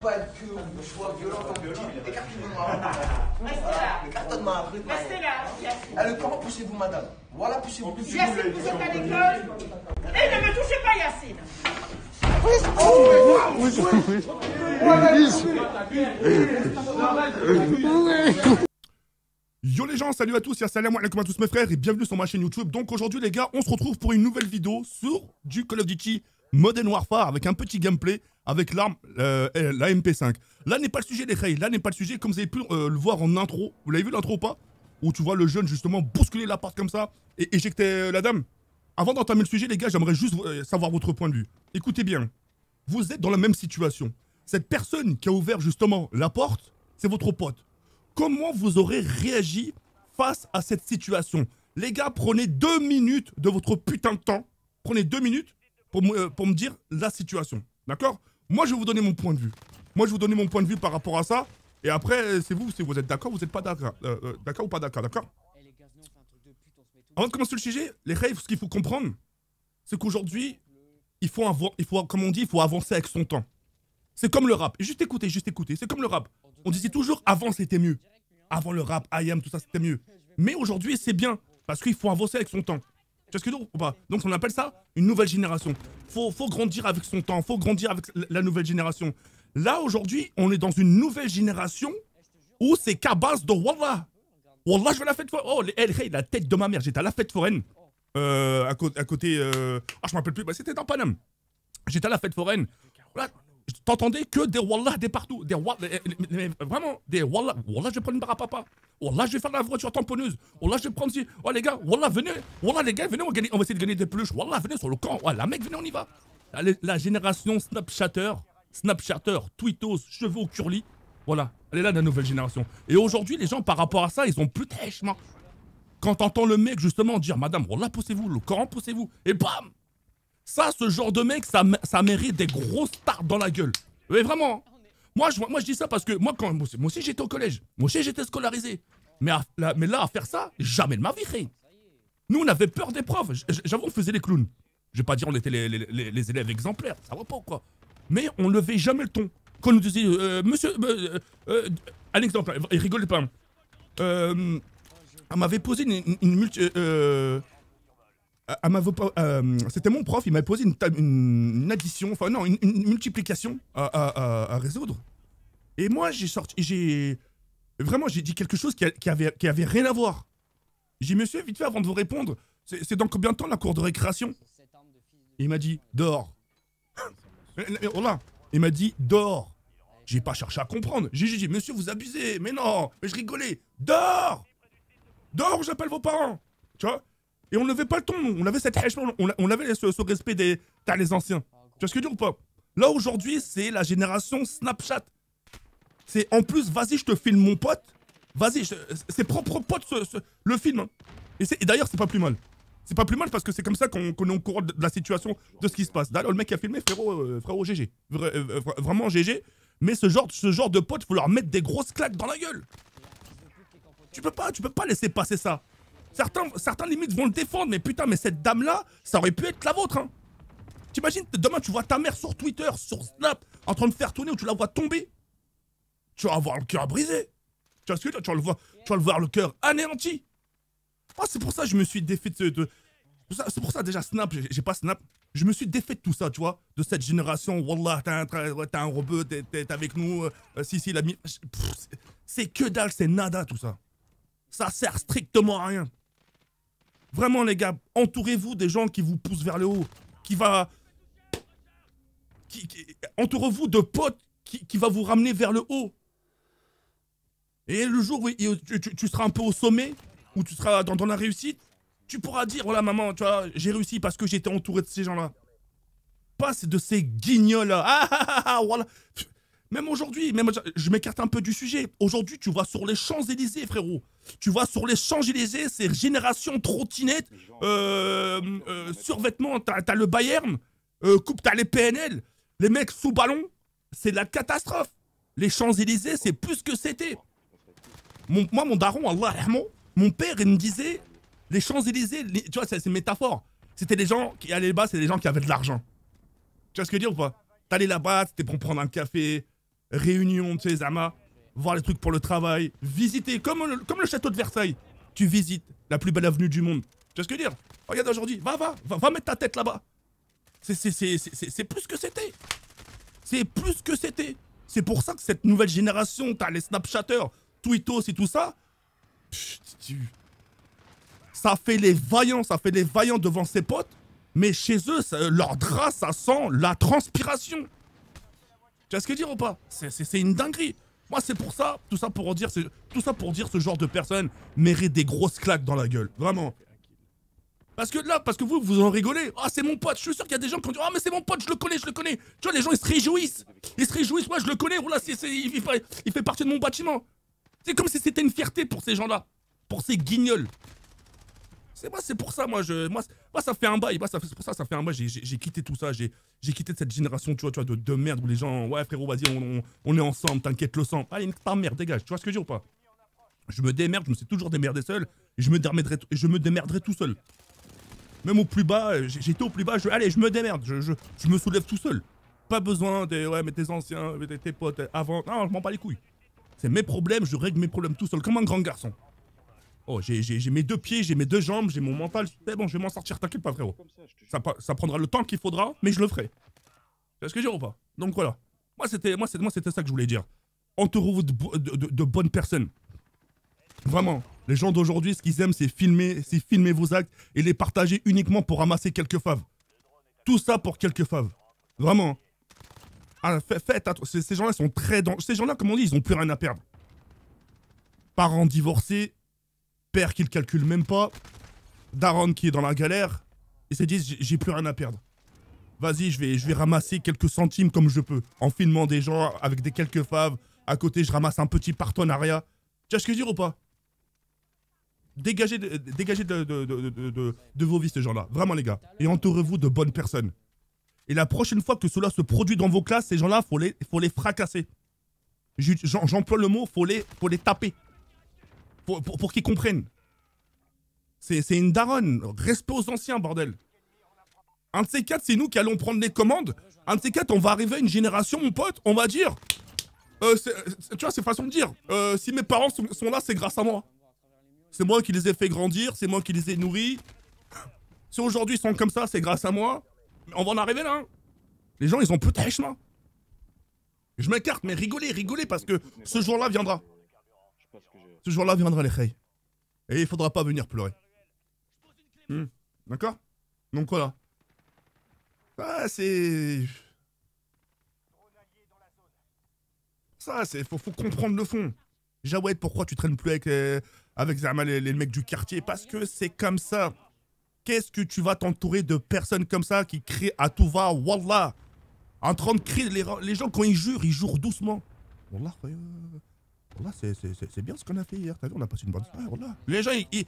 Pas être que je sois violent comme violent. Écartez-moi. Restez là. Écarte-moi. Restez là. Allez, comment poussez-vous, madame? Voilà, poussez-vous. Yacine, vous êtes à l'école. Et ne me touchez pas, Yacine. Yo les gens, salut à tous, salam alaikum à tous mes frères et bienvenue sur ma chaîne YouTube. Donc aujourd'hui les gars, on se retrouve pour une nouvelle vidéo sur du Call of Duty Modern Warfare avec un petit gameplay avec l'arme, la MP5. Là n'est pas le sujet les reilles, là n'est pas le sujet comme vous avez pu le voir en intro. Vous l'avez vu l'intro ou pas? Où tu vois le jeune justement bousculer l'appart comme ça et éjecter la dame. Avant d'entamer le sujet les gars, j'aimerais juste savoir votre point de vue. Écoutez bien, vous êtes dans la même situation. Cette personne qui a ouvert justement la porte, c'est votre pote. Comment vous aurez réagi face à cette situation? Les gars, prenez 2 minutes de votre putain de temps. Prenez 2 minutes pour me dire la situation. D'accord? Moi, je vais vous donner mon point de vue. Moi, je vais vous donner mon point de vue par rapport à ça. Et après, c'est vous, si vous êtes d'accord, vous n'êtes pas d'accord. D'accord ou pas d'accord, d'accord? Avant de commencer le sujet, les rêves, ce qu'il faut comprendre, c'est qu'aujourd'hui, il faut, comme on dit, il faut avancer avec son temps. C'est comme le rap. Juste écoutez, c'est comme le rap. On disait toujours avant c'était mieux. Avant le rap, IAM, tout ça c'était mieux. Mais aujourd'hui c'est bien parce qu'il faut avancer avec son temps. Tu vois ce que je veux dire ou pas? Donc on appelle ça une nouvelle génération. Faut grandir avec son temps, faut grandir avec la nouvelle génération. Là aujourd'hui on est dans une nouvelle génération où c'est qu'à base de Wallah. Wallah je vais à la fête foraine. Oh la tête de ma mère, j'étais à la fête foraine. À côté ah je me rappelle plus, bah, c'était dans Paname. J'étais à la fête foraine. Là, t'entendais que des wallah des partout, des wallah, vraiment, des wallah, wallah je vais prendre une barre à papa, wallah je vais faire la voiture tamponneuse, wallah je vais prendre si, oh les gars, wallah venez, wallah les gars venez, on va essayer de gagner des peluches, wallah venez sur le camp, ouais, la mec venez on y va. La génération Snapchatter, tweetos, cheveux au curly, voilà, elle est là la nouvelle génération. Et aujourd'hui les gens par rapport à ça ils ont plus de hèchement. Quand t'entends le mec justement dire madame, wallah poussez-vous, le Coran poussez-vous, et bam. Ça, ce genre de mec, ça mérite des grosses tartes dans la gueule. Mais vraiment. Moi, je dis ça parce que moi aussi, j'étais au collège. Moi aussi, j'étais scolarisé. Mais là, à faire ça, jamais de ma vie, frère. Nous, on avait peur des profs. J'avoue, on faisait les clowns. Je vais pas dire on était les élèves exemplaires. Ça va pas ou quoi? Mais on levait jamais le ton. Quand on nous disait, monsieur, un exemple, il rigolait pas. Elle m'avait posé c'était mon prof, il m'avait posé une addition, enfin non, une multiplication à résoudre. Et moi, j'ai dit quelque chose qui avait rien à voir. J'ai dit, monsieur, vite fait, avant de vous répondre, c'est dans combien de temps la cour de récréation? Et il m'a dit, dehors. Voilà. Il m'a dit, dehors. J'ai pas cherché à comprendre. J'ai dit, monsieur, vous abusez. Mais non, mais je rigolais. Dehors. Dehors, j'appelle vos parents. Tu vois? Et on ne levait pas le ton, on avait cette on avait ce respect t'as les anciens. Tu vois ce que je veux dire ou pas? Là aujourd'hui, c'est la génération Snapchat. C'est en plus, vas-y, je te filme mon pote. Vas-y, c'est propre pote le film. Hein. Et d'ailleurs, c'est pas plus mal. C'est pas plus mal parce que c'est comme ça qu'on est au courant de la situation, de ce qui se passe. D'ailleurs, le mec qui a filmé, frérot GG. Vraiment GG. Mais ce genre de pote, faut leur mettre des grosses claques dans la gueule. Tu peux pas laisser passer ça. Certains limites vont le défendre, mais putain, mais cette dame-là, ça aurait pu être la vôtre, hein. T'imagines, demain, tu vois ta mère sur Twitter, sur Snap, en train de faire tourner, ou tu la vois tomber. Tu vas avoir le cœur brisé. Tu vois ce que je veux dire? Tu vas le voir le cœur anéanti. Ah, c'est pour ça que je me suis défait c'est pour ça, déjà, Snap, j'ai pas Snap. Je me suis défait de tout ça, tu vois, de cette génération. Wallah, t'as un rebeu, t'es avec nous. Si, l'ami. C'est que dalle, c'est nada, tout ça. Ça sert strictement à rien. Vraiment, les gars, entourez-vous des gens qui vous poussent vers le haut. Entourez-vous de potes qui va vous ramener vers le haut. Et le jour où tu seras un peu au sommet, où tu seras dans la réussite, tu pourras dire, voilà maman, tu vois, j'ai réussi parce que j'étais entouré de ces gens-là. Pas de ces guignols-là. Voilà. Même aujourd'hui, je m'écarte un peu du sujet. Aujourd'hui, tu vois sur les Champs-Élysées, frérot. Tu vois sur les Champs-Élysées, c'est génération trottinette, survêtement, t'as le Bayern, t'as les PNL, les mecs sous ballon, c'est la catastrophe. Les Champs-Élysées, c'est plus ce que c'était. Moi, mon daron, Allah, mon père, il me disait, les Champs-Élysées, tu vois, c'est une métaphore. C'était les gens qui allaient là-bas, c'est les gens qui avaient de l'argent. Tu vois ce que je veux dire ou pas? T'allais là-bas, c'était pour prendre un café. réunion, tu sais, Zama, voir les trucs pour le travail, visiter, comme le château de Versailles. Tu visites la plus belle avenue du monde. Tu vois ce que je veux dire? Regarde aujourd'hui, va mettre ta tête là-bas. C'est plus que c'était. C'est plus que c'était. C'est pour ça que cette nouvelle génération, t'as les Snapchatters, Twittos et tout ça. Ça fait les vaillants devant ses potes. Mais chez eux, leur drap, ça sent la transpiration. Tu vois ce que je veux dire ou pas? C'est une dinguerie. Moi, c'est pour ça, tout ça pour dire ce genre de personnes mérite des grosses claques dans la gueule. Vraiment. Parce que vous en rigolez. Ah, c'est mon pote. Je suis sûr qu'il y a des gens qui ont dit, ah, mais c'est mon pote, je le connais. Tu vois, les gens, ils se réjouissent. Moi, je le connais. Voilà, il fait partie de mon bâtiment. C'est comme si c'était une fierté pour ces gens-là. Pour ces guignols. C'est pour ça, moi, ça fait un bail. C'est pour ça, ça fait un bail. J'ai quitté tout ça. J'ai quitté cette génération, tu vois, de merde où les gens, ouais, frérot, vas-y, on est ensemble, t'inquiète, le sang. Allez, ta merde, dégage. Tu vois ce que je veux dire ou pas? Je me démerde, je me suis toujours démerdé seul. Et je me démerderai tout seul. Même au plus bas, j'étais au plus bas, allez, je me démerde, je me soulève tout seul. Pas besoin mais tes anciens, tes potes, avant. Non, je m'en bats les couilles. C'est mes problèmes, je règle mes problèmes tout seul, comme un grand garçon. Oh, j'ai mes deux pieds, j'ai mes deux jambes, j'ai mon mental. C'est bon, je vais m'en sortir, t'inquiète pas, frérot. Ça prendra le temps qu'il faudra, mais je le ferai. Tu vois ce que je veux dire ou pas? Donc voilà. Moi, c'était ça que je voulais dire. Entourez-vous de bonnes personnes. Vraiment. Les gens d'aujourd'hui, ce qu'ils aiment, c'est filmer vos actes et les partager uniquement pour ramasser quelques faves. Tout ça pour quelques faves. Vraiment. Ah, faites attention. Ces gens-là sont très dangereux. Ces gens-là, comme on dit, ils ont plus rien à perdre. Parents divorcés, père qui le calcule même pas, daron qui est dans la galère, ils se disent, j'ai plus rien à perdre. Vas-y, je vais ramasser quelques centimes comme je peux, en filmant des gens avec des quelques faves. À côté, je ramasse un petit partenariat. Tu vois ce que je veux dire ou pas? Dégagez de vos vies, ces gens-là. Vraiment, les gars. Et entourez-vous de bonnes personnes. Et la prochaine fois que cela se produit dans vos classes, ces gens-là, faut les fracasser. J'emploie le mot, faut les taper. Pour qu'ils comprennent. C'est une daronne. Respect aux anciens, bordel. Un de ces quatre, c'est nous qui allons prendre les commandes. Un de ces quatre, on va arriver à une génération, mon pote, on va dire... tu vois, c'est façon de dire. Si mes parents sont là, c'est grâce à moi. C'est moi qui les ai fait grandir, c'est moi qui les ai nourris. Si aujourd'hui ils sont comme ça, c'est grâce à moi. On va en arriver là. Hein. Les gens, ils ont plus de hechma. Je m'écarte, mais rigolez, parce que ce jour-là viendra. Ce jour-là viendra, les khaïs. Et il faudra pas venir pleurer. D'accord? Donc voilà. Ah, c'est... Ça, faut comprendre le fond. Jawed, pourquoi tu traînes plus avec Zama, les mecs du quartier? Parce que c'est comme ça. Qu'est-ce que tu vas t'entourer de personnes comme ça qui crient à tout va, Wallah, en train de crier, les gens quand ils jurent doucement. Wallah, c'est bien ce qu'on a fait hier. T'as vu, on a passé une bonne soirée, Wallah. Les gens, ils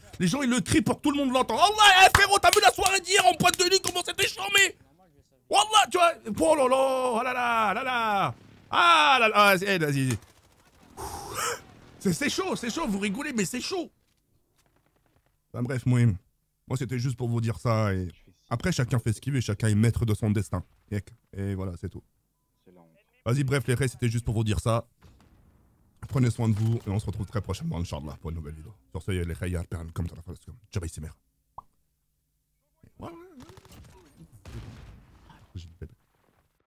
le crient pour que tout le monde l'entende. Wallah, frérot, t'as vu la soirée d'hier en pointe de nuit, comment c'était charmé? Wallah, tu vois. Oh là là, ah là là, là là. Ah là là, vas-y. C'est chaud, vous rigolez, mais c'est chaud. Enfin, bref, moi c'était juste pour vous dire ça. Et après, chacun fait ce qu'il veut, chacun est maître de son destin. Et voilà, c'est tout. Vas-y, bref, les rêves, c'était juste pour vous dire ça. Prenez soin de vous et on se retrouve très prochainement, Inch'Allah, pour une nouvelle vidéo. Sur ce, les rêves, comme ça, Jabba Isemer.